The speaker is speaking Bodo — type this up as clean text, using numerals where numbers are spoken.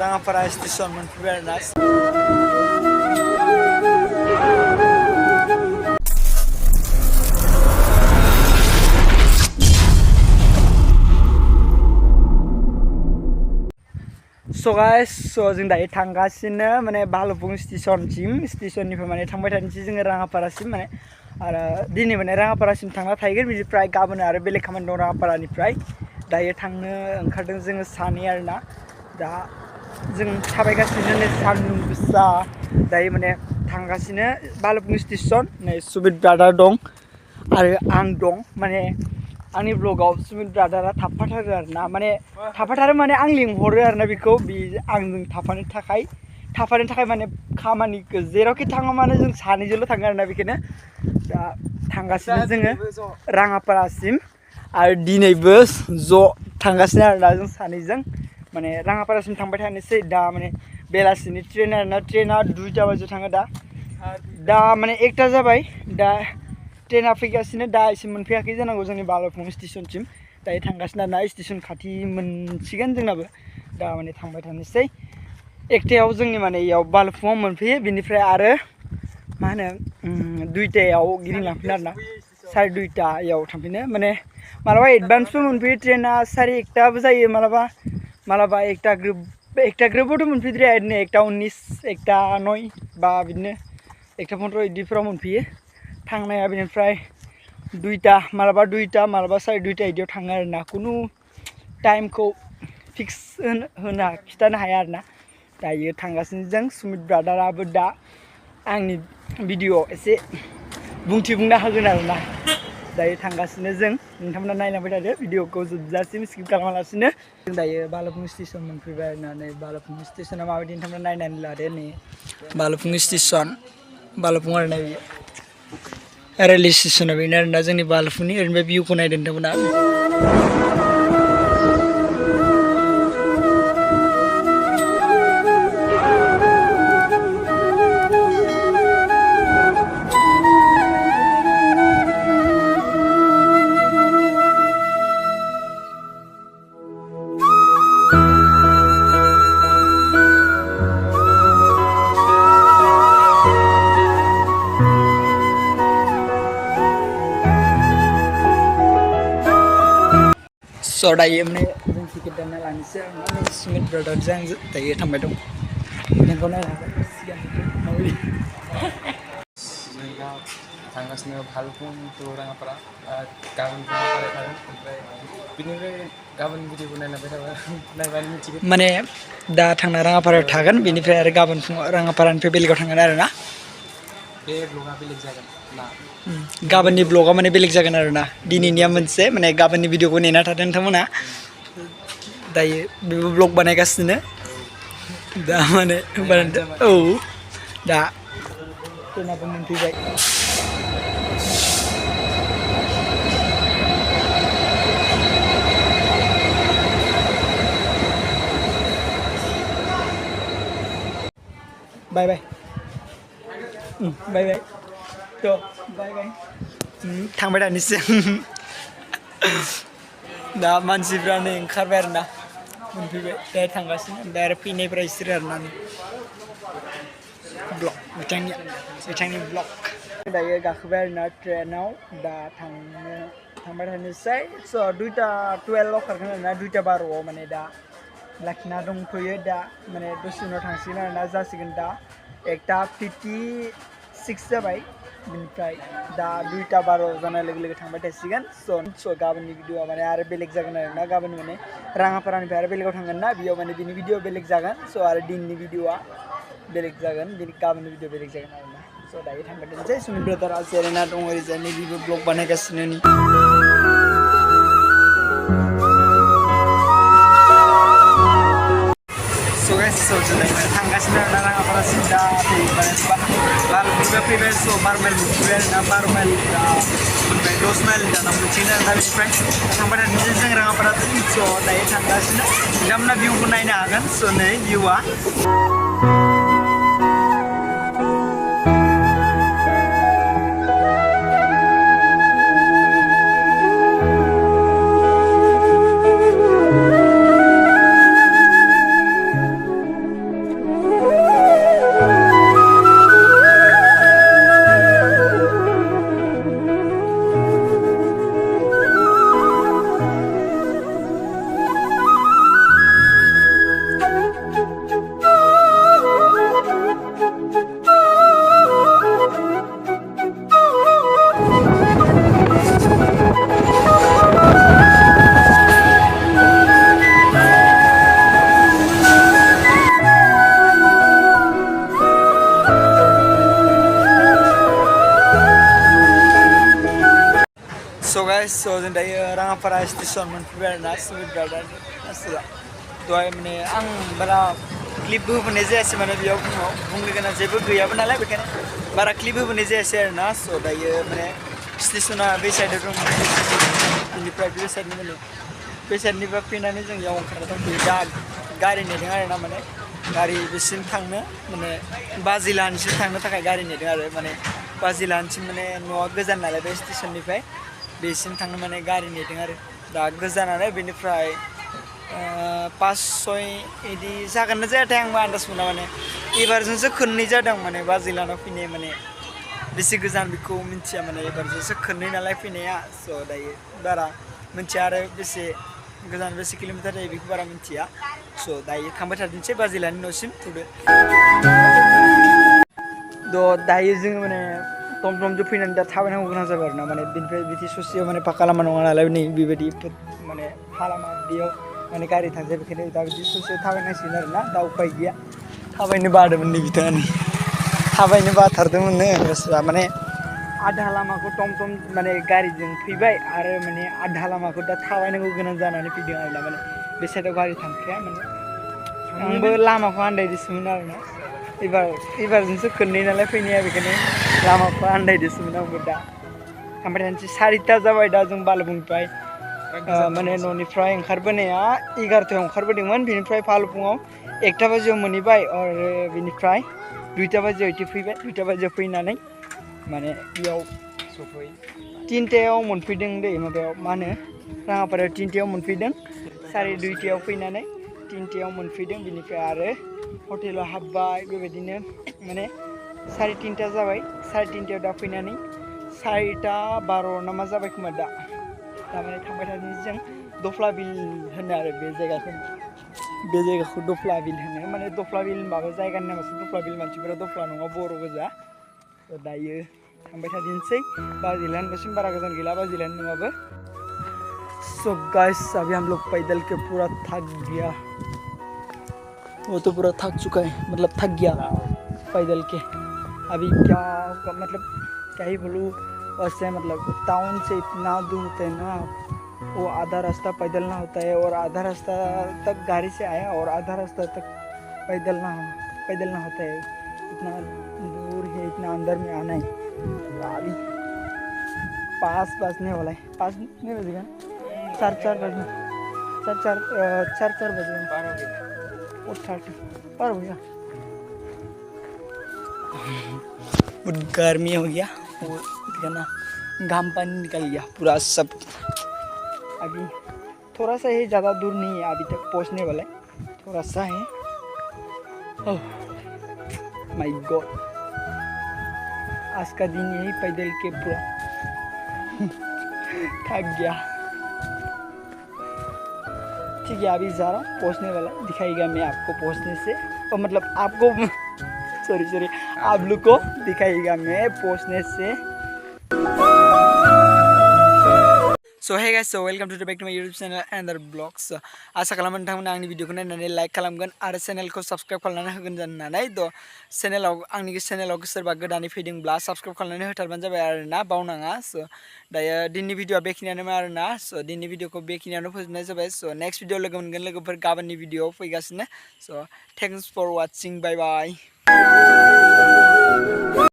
राङापारा स्टेसन मोनफैबाय आरोना So guys, जों दायो थांगासिनो माने भालुकपुं स्टेसननिफ्राय माने थांबाय थानोसै जोङो राङापारासिम माने आरो दिनै माने राङापारासिम थांना थाहैगोन बिनिफ्राय गाबोन आरो बेलेग खामानि दं राङापारानिफ्राय दायो थांनो ओंखारदों जोङो सानै आरोना दा जों थाबायगासिनो नै सान्दुं गोसा दायो माने थांगासिनो भालुकपुं स्टेसन नै सुमित ब्रादार दं आरो आं दं माने आंनि ब्लगाव सुमित ब्रादारा थाफाथारो आरोना माने थाफाथारो माने आं लिंहरो आरोना बेखौ आंजों थाफानो थाखाय माने खामानिखौ जेरावखि थाङा मानो जों सानैजोंल' थाङो आरोना बेखायनो दा थांगासिनो जोङो राङापारासिम आरो दिनैबो ज' थांगासिनो आरोना जों सानैजों माने राङापारासिम थांबाय थानोसै दा माने बेलासिनि ट्रेन आरोना ट्रेना 2टा बाजियाव थाङो दा माने 1टा जाबाय दा ट्रेना फैगासिनो दा एसे मोनफैयाखै जानांगौ जोंनि भालुकपुं स्टेसनसिम दायो थांगासिनो आरोना स्टेसन खाथि मोनसिगोन जोंनाबो दा माने थांबाय थानोसै 1टायाव जोंनि माने इयाव भालुकपुङाव मोनफैयो बिनिफ्राय आरो मा होनो 2टायाव गिदिंलांफिनो आरोना 2:30याव थांफिनो माने मालाबा एडभान्सबो मोनफैयो ट्रेना 1:30बो जायो मालाबा 1टा ग्रोबबोथ' मोनफैद्राया ओरैनो 1:19 1:09 बा बिदिनो 1:15 बिदिफोराव मोनफैयो थांनाया बेनिफ्राय 2टा मालाबा 2टा मालाबा 2:30 बिदियाव थाङो आरोना खुनु टाइमखौ फिक्स खिथानो हाया आरोना दायो थांगासिनो जों सुमित ब्रादाराबो दा आंनि भिडिअ एसे बुंथिना होगोन आरोना दायो थांगासिनो जों नोंथांमोना नायलांबाय थादो भिडिअखौ जोबजासिम स्किप खालामालासिनो जों दायो भालुकपुं स्टेसन मोनफैबाय आरोना नै भालुकपुं स्टेसना माबायदि नोंथांमोना नायनानै लादो नै भालुकपुं स्टेसन भालुकपुं आरोना बेयो रेलवे स्टेसना बेनो आरोना जोंनि भालुकपुंनि ओरैनो भिउखौ नायदो नोंथांमोना So dayo माने जों टिकेट दानना लानोसै आरोना सुमित ब्रादारजों आं दायो थांबाय दं नोंखौ नायनो हागोन सिगांनिफ्राय जों दा थांगासिनो भालुकपुं टु राङापारा गाबोन राङापारायाव थागोन ओमफ्राय बिनिफ्राय गाबोन भिडिअखौ नायबानो मिथिगोन माने दा थांना राङापारायाव थागोन बेनिफ्राय आरो गाबोन फुङाव राङापारानिफ्राय बेलेगाव थांगोन आरोना बे ब्लगा बेलेग जागोन ना गाबोननि ब्लगा माने बेलेग जागोन आरोना दिनैनिया मोनसे माने गाबोननि भिडिअखौ नेना थादों नोंथांमोना दायो बेबो ब्लग बानायगासिनो दा माने औ दा ट्रेनाबो मोनफैबाय बाय बाय थ' बाय थांबाय थानोसै दा मानसिफ्रा नै ओंखारबाय आरोना मोनफैबाय दा थांगासिनो ओमफ्राय आरो फैनायफ्रा इसोर आरोना ब्लग बिथांनि ब्लग दायो गाखोबाय आरोना ट्रेनाव दा थांबाय थानोसै स' 2:12 खारगोन आरोना 2:12 माने दा लाखिना दंथ'यो दा माने दसे उनाव थांसिगोन आरोना जासिगोन दा 1:56 जाबाय बिनिफ्राय दा 2:12 जानाय लोगो लोगो थांबाय थासिगोन स' गाबोननि भिडिअआ माने आरो बेलेग जागोन आरोना गाबोन माने राङापारानिफ्राय आरो बेलेगाव थांगोन ना बेयाव माने बिनि भिडिअ बेलेग जागोन स' आरो दिननि भिडिअआ बेलेग जागोन गाबोननि भिडिअ बेलेग जागोन आरोना स' दायो थांबाय थानोसै सुमित ब्रादारा जिरायना दं ओरैजाय नैबेबो ब्लग बानायगासिनो थांगासिनो आरोना राङापारासिम दा फैबाय भालुकपुंनिफ्राय फैबाय स' 12 माइल मोनफैबाय आरोना 12 माइल ओमफ्राय 10 माइल दाना मोनसिगोन आरोना बेनिफ्राय थांबाय थानोसै जों राङापारासिम स' दायो थांगासिनो नोंथांमोना भिउखौ नायनो हागोन स' नै भिउआ guys, so जों दायो राङापारा स्टेसन मोनफैबाय आरोना सुमित ब्रादारनि आसोला दहाय माने आं बारा क्लिपबो होबोनाय जायासै माने बेयाव बुंनो गोनां जेबो गैयाबो नालाय बेखायनो बारा क्लिप होबोनाय जायासै आरोना स' दायो माने स्टेसना बे साइडआव दं बेनिफ्राय बे साइडनि माने बे साइडनिफ्राय फैनानै जों बेयाव ओंखारना दंफैयो दा गारि नेदों आरोना माने गारि बेसिम थांनो माने बाजिलानसिम थांनो थाखाय गारि नेदों आरो माने बाजिलानसिम माने न'आ गोजान नालाय बे स्टेसननिफ्राय बेसिम थांनो माने गारि नेदों आरो दा गोजानानो बेनिफ्राय 5-6 इदि जागोन ना जायाथाय आंबो आन्दाज मोना माने एबारजोंसो खननै जादों माने बाजिलानाव फैनाय माने बेसे गोजान बेखौ मिन्थिया माने एबारजोंसो खननै नालाय फैनाया स' दायो बारा मिन्थिया आरो बेसे गोजान बेसे किल'मिटार जायो बेखौ बारा मिन्थिया स' दायो थांबाय थादिनोसै बाजिलानि न'सिम थुदो द' दायो जोङो माने टमटमजों फैनानै दा थाबायनांगौ गोनां जाबाय आरोना माने बेनिफ्राय बिदि ससेयाव माने फाखा लामा नङा नालाय नै बेबायदि माने हा लामा बेयाव माने गारि थांजाया बेखायनो दा बिदि ससेयाव थाबायनांसिगोन आरोना दा उपाय गैया थाबायनो बादोंमोन नै बिथाङा नै थाबायनो बाथारदोंमोननो गोसोआ माने आधा लामाखौ टमटम माने गारिजों फैबाय आरो माने आधा लामाखौ दा थाबायनांगौ गोनां जानानै फैदों आरोना माने बे साइडआव गारि थांखाया माने आंबो लामाखौ आन्दायदोंसोमोन आरोना एबारजोंसो खननै नालाय फैनाया बेखायनो लामाखौ आन्दायदोंसोमोन आंबो दा थांबाय थानोसै 4ता जाबाय दा जों बालुफुंनिफ्राय माने न'निफ्राय ओंखारबोनाया 11थायाव ओंखारबोदोंमोन बेनिफ्राय बालुफुङाव 1ता बाजियाव मोनहैबाय आरो बेनिफ्राय 2ता बाजियाव इदि फैबाय 2ता बाजियाव फैनानै माने बेयाव 3तायाव मोनफैदों दै माबायाव मा होनो राङापारायाव 3तायाव मोनफैदों 2:30 फैनानै 3तायाव मोनफैदों बेनिफ्राय आरो हटेलाव हाबबाय बेबायदिनो माने 3:30 जाबाय 3:30 दा फैनानै 4:12 ना मा जाबाय खोमा दा माने थांबाय थादों जों दफ्ला बिल होनो आरो बे जायगाखौ दफ्ला बिल होनो माने दफ्ला बिल होनबाबो जायगानि नामासो दफ्ला बिल मानसिफोरा दफ्ला नङा बर' गोजा दायो थांबाय थादिनोसै बाजिलानसिम बारा गोजान गैला बाजिलान नङाबो सो गाइस अभी हम लोग पैदल के पूरा थक गया वो तो पूरा थक चुका है मतलब थक गया पैदल के अभी क्या मतलब क्या ही बोलूँ वैसे मतलब टाउन से इतना दूर होता है ना वो आधा रास्ता पैदल ना होता है और आधा रास्ता तक गाड़ी से आया और आधा रास्ता तक पैदल ना होता है इतना दूर है इतना अंदर में आना है अभी पास नहीं वाला है 5 नहीं बजेगा 4 बजे 4 बजे पार हो गया बहुत गर्मी हो गया और ना घाम पानी निकल गया पूरा सब अभी थोड़ा सा ही ज़्यादा दूर नहीं है अभी तक पहुंचने वाला है थोड़ा सा है ओह माय गॉड आज का दिन यही पैदल के पूरा थक गया ठीक है अभी जा रहा हूँ पहुँचने वाला दिखाएगा मैं आपको पहुँचने से और मतलब आपको सॉरी आप लोग को दिखाएगा मैं पहुँचने से So hey guys, so welcome to back to my YouTube channel and other vlogs. आशा खालामो नोंथांमोना आंनि भिडिअखौ नायनानै लाइक खालामगोन आरो चेनेलखौ साबस्क्राइब खालामनानै होगोन होननानै आंनि चेनेलाव सोरबा गोदानै फैदोंब्ला साबस्क्राइब खालामनानै होथारबानो जाबाय आरोना बावनाङा स' दायो दिनैनि भिडिअआ बेखिनियानोमोन आरोना स' दिनैनि भिडिअखौ बेखिनियावनो फोजोबनाय जाबाय स' नेक्स्ट भिडिअ लोगो मोनगोन लोगोफोर गाबोननि भिडिअआव फैगासिनो स' थेंक्स फर वाचिं बाय बाय